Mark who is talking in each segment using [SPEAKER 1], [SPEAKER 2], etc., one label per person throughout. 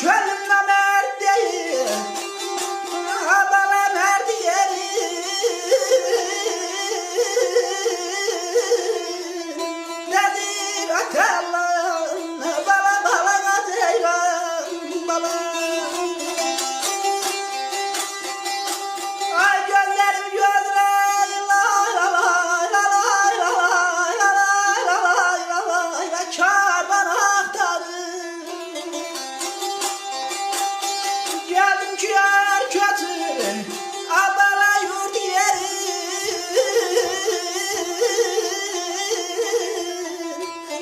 [SPEAKER 1] Könlümde mert değil, bana mert yeri. Nedir atalım, bala bala ceylan bala. Ay gözlerim gözler, lay lay lay lay lay lay lay lay lay kar bana aktarır. Geldim ki yar kötü, abala yurt yeri.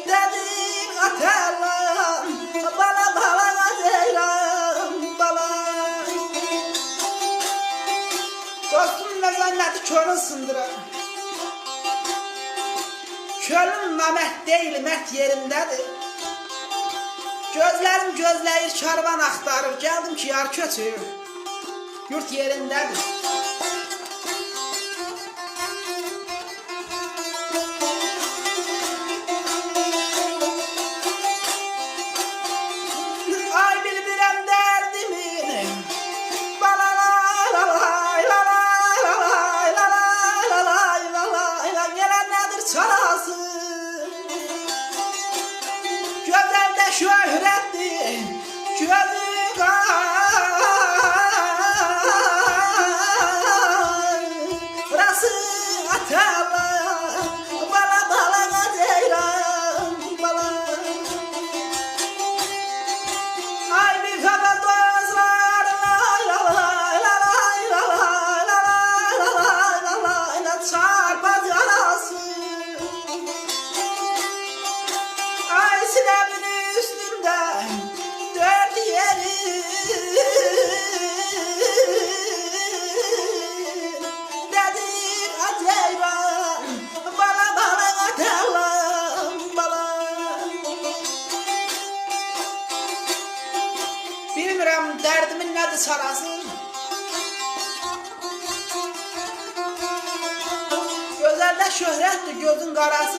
[SPEAKER 1] Dedim atalım, bala bala ceylan bala. Dostum ne zannetti körün sındırar. Körün mert değil, mert yerindedir. Gözlerim gözləyir, karvan axtarır. Geldim ki yar kötü, yurt yerindedir. Ay bilmirəm dərdimi, bala lay lay lay lay lay lay lay lay gelen nedir çalası? Gözəldə şöhrətdir, gözü burası atarlar, bala bala ceylan bala. Ay bir kafa dostlar, lay lay lay lay lay lay lay lay çarpaz yarası. Ay sinemin üstünde dört yeri. Nedir acayban, bala bala atalım bala. Bilmirəm dərdimin nədir sarası. Gözəldə şöhrətdir gözün qarası.